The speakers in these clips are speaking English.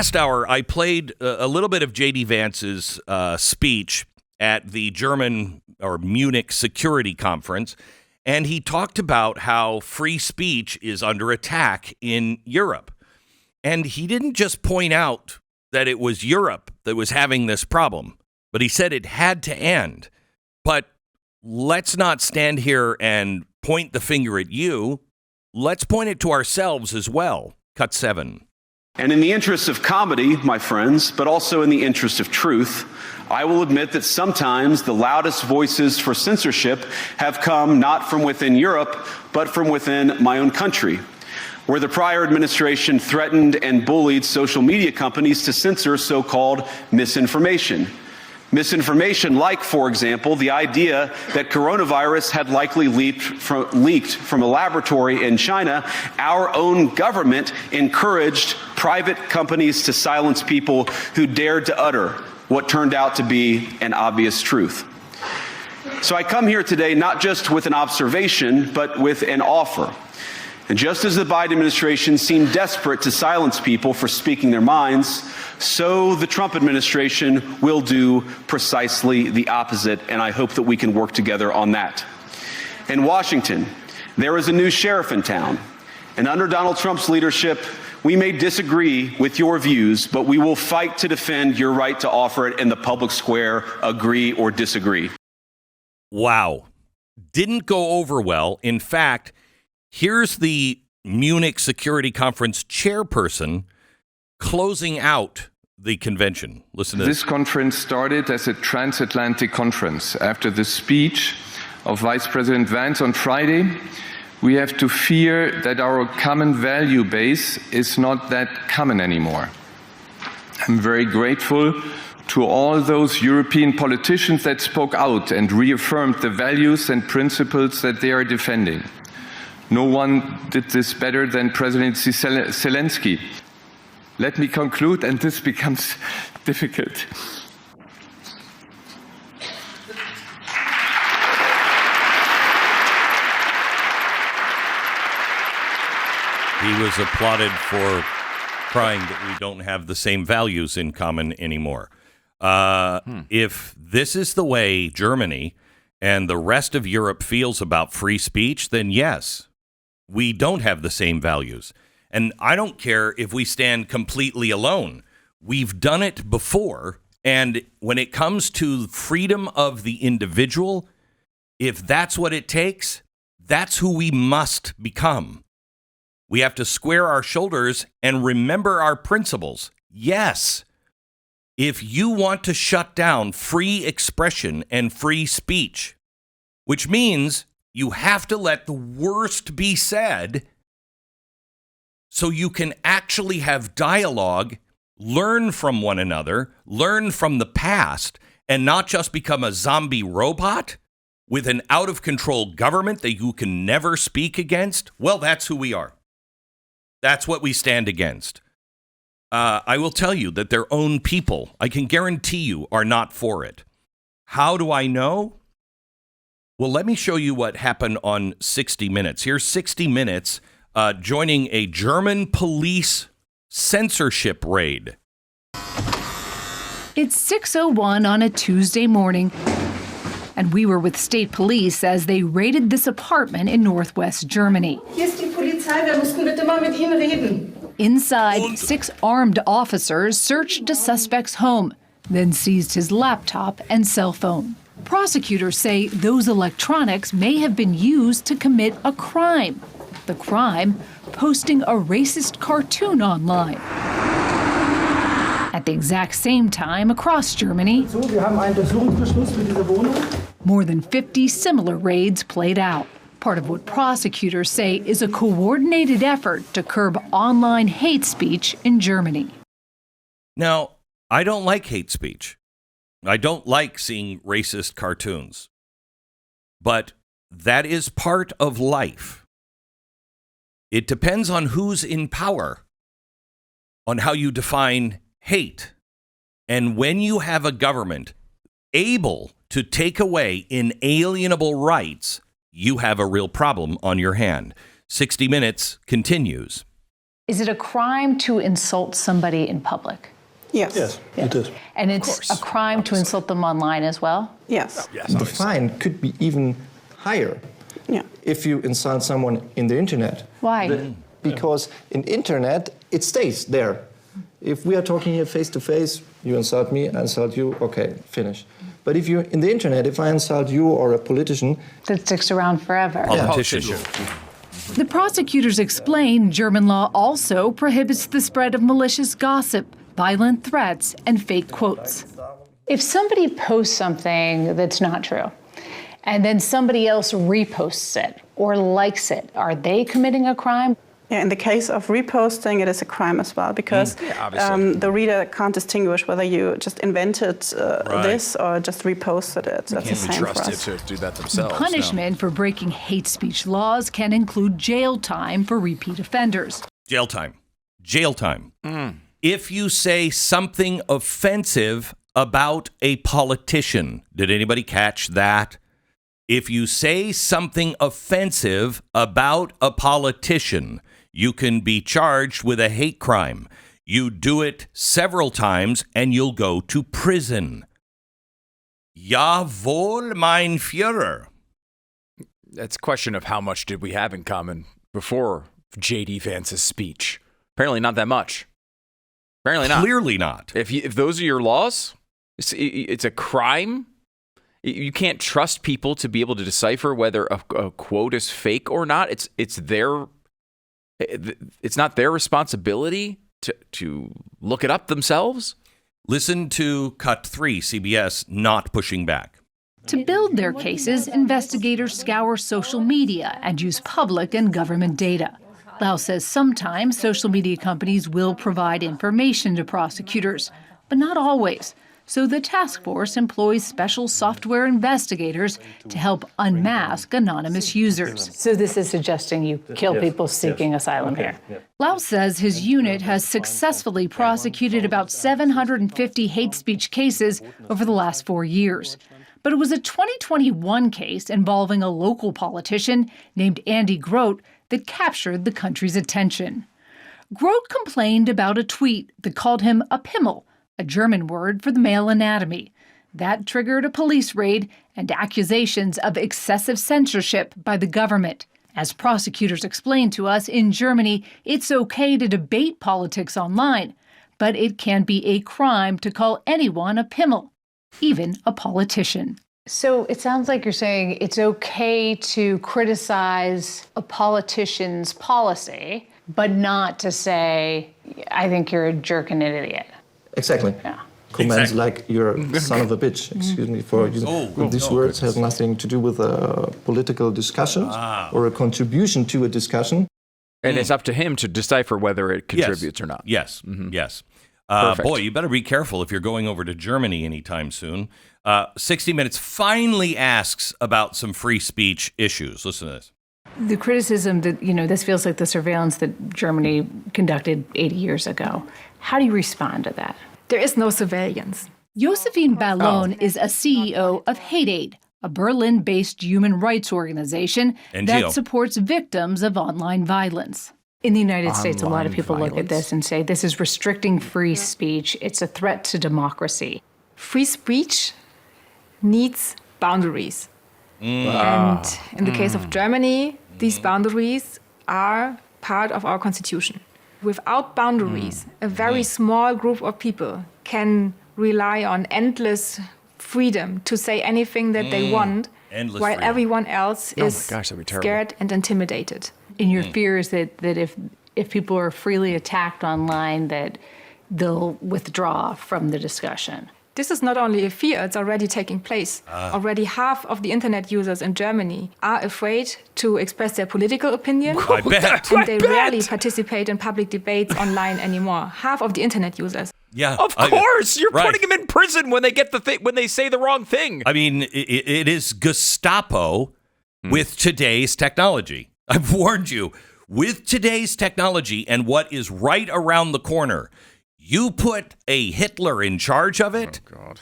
last hour, I played a little bit of JD Vance's speech at the German or Munich Security Conference, and he talked about how free speech is under attack in Europe. And he didn't just point out that it was Europe that was having this problem, but he said it had to end. But let's not stand here and point the finger at you. Let's point it to ourselves as well. Cut 7. And in the interest of comedy, my friends, but also in the interest of truth, I will admit that sometimes the loudest voices for censorship have come not from within Europe, but from within my own country, where the prior administration threatened and bullied social media companies to censor so-called misinformation. Misinformation like, for example, the idea that coronavirus had likely leaked from a laboratory in China. Our own government encouraged private companies to silence people who dared to utter what turned out to be an obvious truth. So I come here today not just with an observation, but with an offer. And just as the Biden administration seemed desperate to silence people for speaking their minds, so the Trump administration will do precisely the opposite, and I hope that we can work together on that. In Washington, there is a new sheriff in town, and under Donald Trump's leadership, we may disagree with your views, but we will fight to defend your right to offer it in the public square, agree or disagree. Wow. Didn't go over well. In fact, here's the Munich Security Conference chairperson closing out the convention. Listen to this. This conference started as a transatlantic conference. After the speech of Vice President Vance on Friday, we have to fear that our common value base is not that common anymore. I'm very grateful to all those European politicians that spoke out and reaffirmed the values and principles that they are defending. No one did this better than President Zelensky. Let me conclude, and this becomes difficult. He was applauded for crying that we don't have the same values in common anymore. If this is the way Germany and the rest of Europe feels about free speech, then yes, we don't have the same values. And I don't care if we stand completely alone. We've done it before. And when it comes to freedom of the individual, if that's what it takes, that's who we must become. We have to square our shoulders and remember our principles. Yes, if you want to shut down free expression and free speech, which means you have to let the worst be said so you can actually have dialogue, learn from one another, learn from the past, and not just become a zombie robot with an out-of-control government that you can never speak against. Well, that's who we are. That's what we stand against. I will tell you that their own people, I can guarantee you, are not for it. How do I know? Well, let me show you what happened on 60 Minutes. Here's 60 Minutes joining a German police censorship raid. It's 6:01 on a Tuesday morning, and we were with state police as they raided this apartment in northwest Germany. Hier ist die Polizei, wir müssen bitte mal mit Ihnen reden. Inside, 6 armed officers searched a suspect's home, then seized his laptop and cell phone. Prosecutors say those electronics may have been used to commit a crime. The crime, posting a racist cartoon online. At the exact same time across Germany, more than 50 similar raids played out. Part of what prosecutors say is a coordinated effort to curb online hate speech in Germany. Now, I don't like hate speech. I don't like seeing racist cartoons. But that is part of life. It depends on who's in power, on how you define hate. And when you have a government able to take away inalienable rights, you have a real problem on your hand. 60 Minutes continues. Is it a crime to insult somebody in public? Yes. Yes, it is. And it's a crime to insult them online as well? Yes. The fine could be even higher if you insult someone in the internet. Why? Because in internet, it stays there. If we are talking here face to face, you insult me, I insult you, okay, finish. But if you're in the internet, if I insult you or a politician... That sticks around forever. Politician. The prosecutors explain German law also prohibits the spread of malicious gossip, violent threats, and fake quotes. If somebody posts something that's not true, and then somebody else reposts it or likes it, are they committing a crime? Yeah, in the case of reposting, it is a crime as well, because the reader can't distinguish whether you just invented this or just reposted it. That's the same for us. Can't be trusted to do that themselves. Punishment for breaking hate speech laws can include jail time for repeat offenders. Jail time. Jail time. If you say something offensive about a politician, did anybody catch that? If you say something offensive about a politician, you can be charged with a hate crime. You do it several times and you'll go to prison. Jawohl, mein Führer. That's a question of how much did we have in common before JD Vance's speech. Apparently not that much. Apparently not. Clearly not. If those are your laws, it's a crime. You can't trust people to be able to decipher whether a quote is fake or not. It's not their responsibility to look it up themselves. Listen to Cut 3, CBS not pushing back. To build their cases, investigators scour social media and use public and government data. Lau says sometimes social media companies will provide information to prosecutors, but not always. So the task force employs special software investigators to help unmask anonymous users. So this is suggesting you kill people seeking asylum here. Lau says his unit has successfully prosecuted about 750 hate speech cases over the last 4 years. But it was a 2021 case involving a local politician named Andy Grote that captured the country's attention. Grote complained about a tweet that called him a pimmel, a German word for the male anatomy. That triggered a police raid and accusations of excessive censorship by the government. As prosecutors explained to us, in Germany, it's okay to debate politics online, but it can be a crime to call anyone a pimmel, even a politician. So it sounds like you're saying it's okay to criticize a politician's policy, but not to say, I think you're a jerk and an idiot. Exactly. Yeah. Comments like, you're a son of a bitch, excuse me for using these words, have nothing to do with a political discussion or a contribution to a discussion. And it's up to him to decipher whether it contributes or not. Yes, yes. Boy, you better be careful if you're going over to Germany anytime soon. 60 Minutes finally asks about some free speech issues. Listen to this. The criticism that, this feels like the surveillance that Germany conducted 80 years ago. How do you respond to that? There is no surveillance. Josephine Ballon is a CEO of Hate Aid, a Berlin-based human rights organization that supports victims of online violence. In the United States, a lot of people look at this and say, this is restricting free speech. It's a threat to democracy. Free speech needs boundaries. And in the case of Germany, these boundaries are part of our constitution. Without boundaries, a very small group of people can rely on endless freedom to say anything that they want, while everyone else is scared and intimidated. And your fear is that if people are freely attacked online, that they'll withdraw from the discussion. This is not only a fear, it's already taking place. Already half of the internet users in Germany are afraid to express their political opinion. I bet. And they rarely participate in public debates online anymore. Half of the internet users. Yeah, of course. You're putting them in prison when they get when they say the wrong thing. I mean, it is Gestapo with today's technology. I've warned you. With today's technology and what is right around the corner, you put a Hitler in charge of it,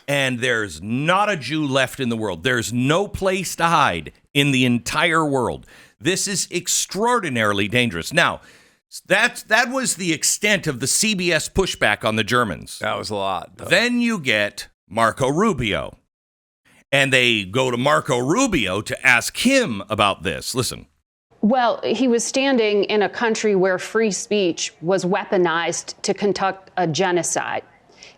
and there's not a Jew left in the world. There's no place to hide in the entire world. This is extraordinarily dangerous. Now, That was the extent of the CBS pushback on the Germans. That was a lot, though. Then you get Marco Rubio. And they go to Marco Rubio to ask him about this. Listen. Well, he was standing in a country where free speech was weaponized to conduct a genocide.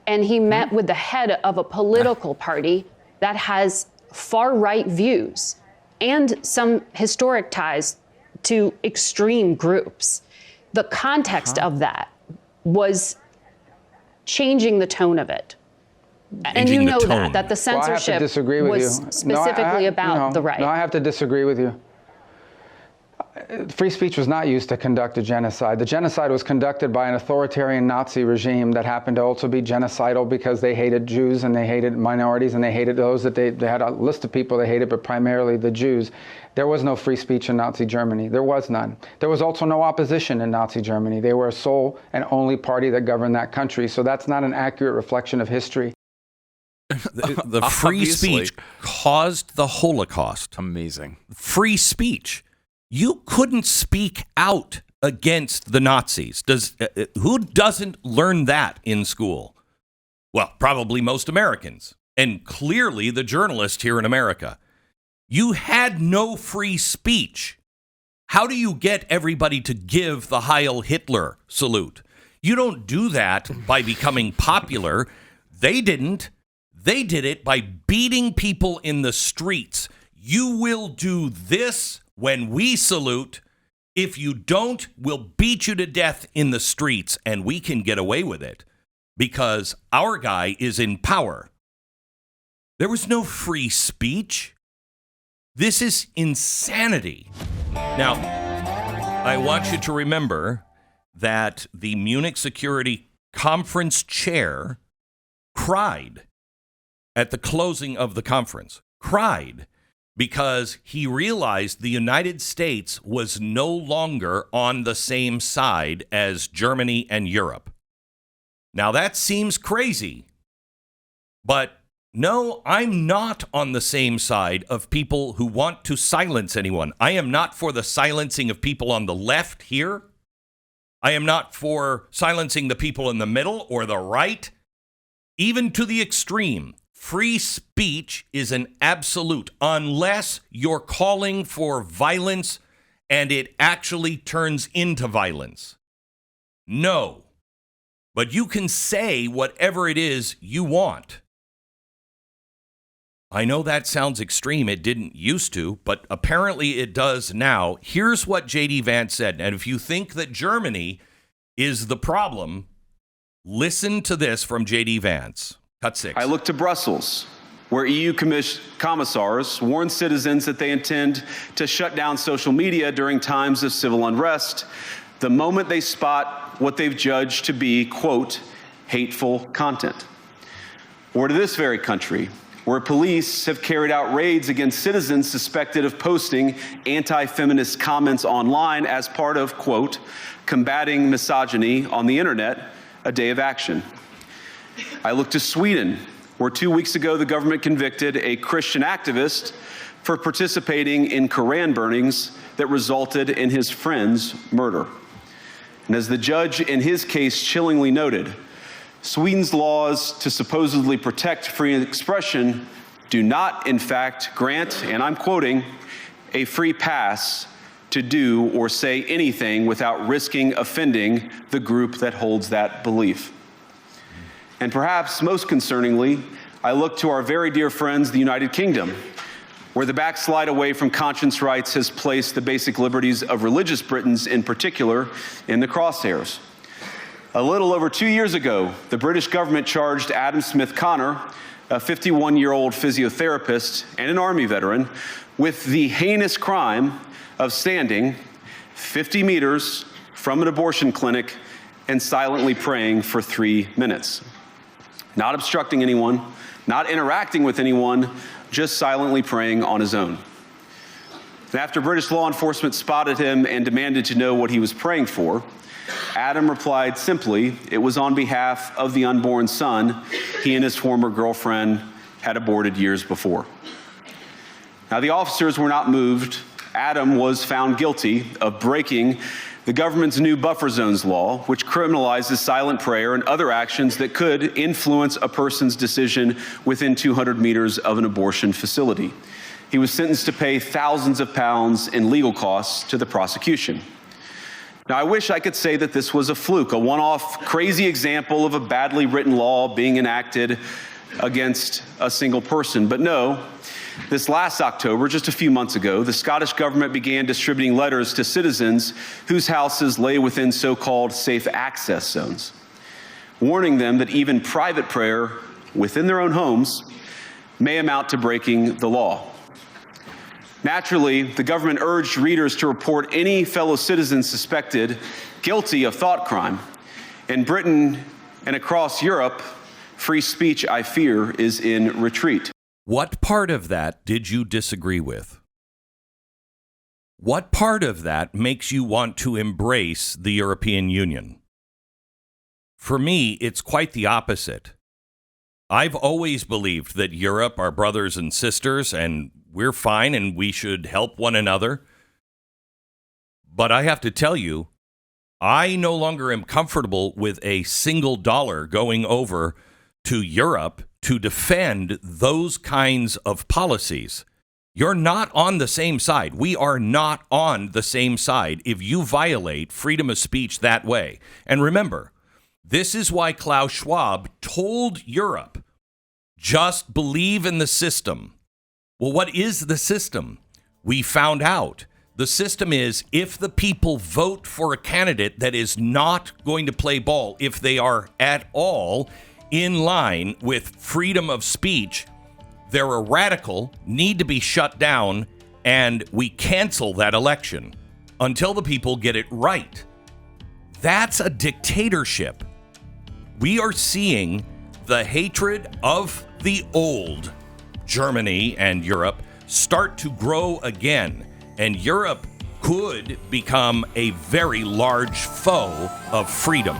And he met with the head of a political party that has far-right views and some historic ties to extreme groups. The context of that was changing the tone of it. And you know that the censorship was specifically about the right. No, I have to disagree with you. Free speech was not used to conduct a genocide. The genocide was conducted by an authoritarian Nazi regime that happened to also be genocidal because they hated Jews and they hated minorities and they hated those that they had a list of people they hated, but primarily the Jews. There was no free speech in Nazi Germany. There was none. There was also no opposition in Nazi Germany. They were a sole and only party that governed that country. So that's not an accurate reflection of history. The free speech caused the Holocaust. Amazing. Free speech. You couldn't speak out against the Nazis. Who doesn't learn that in school? Well, probably most Americans, and clearly the journalists here in America. You had no free speech. How do you get everybody to give the Heil Hitler salute? You don't do that by becoming popular. They didn't. They did it by beating people in the streets. You will do this when we salute. If you don't, we'll beat you to death in the streets, and we can get away with it because our guy is in power. There was no free speech. This is insanity. Now, I want you to remember that the Munich Security Conference chair cried at the closing of the conference, cried because he realized the United States was no longer on the same side as Germany and Europe. Now, that seems crazy, but no, I'm not on the same side of people who want to silence anyone. I am not for the silencing of people on the left here. I am not for silencing the people in the middle or the right, even to the extreme. Free speech is an absolute unless you're calling for violence and it actually turns into violence. No. But you can say whatever it is you want. I know that sounds extreme. It didn't used to, but apparently it does now. Here's what JD Vance said. And if you think that Germany is the problem, listen to this from JD Vance. Cut 6. I look to Brussels, where EU commissars warn citizens that they intend to shut down social media during times of civil unrest the moment they spot what they've judged to be, quote, hateful content. Or to this very country, where police have carried out raids against citizens suspected of posting anti-feminist comments online as part of, quote, combating misogyny on the internet, a day of action. I look to Sweden, where 2 weeks ago the government convicted a Christian activist for participating in Koran burnings that resulted in his friend's murder. And as the judge in his case chillingly noted, Sweden's laws to supposedly protect free expression do not, in fact, grant, and I'm quoting, a free pass to do or say anything without risking offending the group that holds that belief. And perhaps most concerningly, I look to our very dear friends, the United Kingdom, where the backslide away from conscience rights has placed the basic liberties of religious Britons in particular in the crosshairs. A little over 2 years ago, the British government charged Adam Smith Connor, a 51-year-old physiotherapist and an Army veteran, with the heinous crime of standing 50 meters from an abortion clinic and silently praying for 3 minutes. Not obstructing anyone, not interacting with anyone, just silently praying on his own. And after British law enforcement spotted him and demanded to know what he was praying for, Adam replied simply, it was on behalf of the unborn son he and his former girlfriend had aborted years before. Now, the officers were not moved. Adam was found guilty of breaking the government's new buffer zones law, which criminalizes silent prayer and other actions that could influence a person's decision within 200 meters of an abortion facility. He was sentenced to pay thousands of pounds in legal costs to the prosecution. Now, I wish I could say that this was a fluke, a one-off crazy example of a badly written law being enacted against a single person. But no, this last October, just a few months ago, the Scottish government began distributing letters to citizens whose houses lay within so-called safe access zones, warning them that even private prayer within their own homes may amount to breaking the law. Naturally, the government urged readers to report any fellow citizens suspected guilty of thought crime. In Britain and across Europe, free speech, I fear, is in retreat. What part of that did you disagree with? What part of that makes you want to embrace the European Union? For me, it's quite the opposite. I've always believed that Europe are brothers and sisters, and we're fine and we should help one another. But I have to tell you, I no longer am comfortable with a single dollar going over to Europe to defend those kinds of policies. You're not on the same side. We are not on the same side if you violate freedom of speech that way. And remember, this is why Klaus Schwab told Europe, just believe in the system. Well, what is the system? We found out. The system is if the people vote for a candidate that is not going to play ball, if they are at all in line with freedom of speech, they're a radical, need to be shut down, and we cancel that election until the people get it right. That's a dictatorship. We are seeing the hatred of the old Germany and Europe start to grow again, and Europe could become a very large foe of freedom.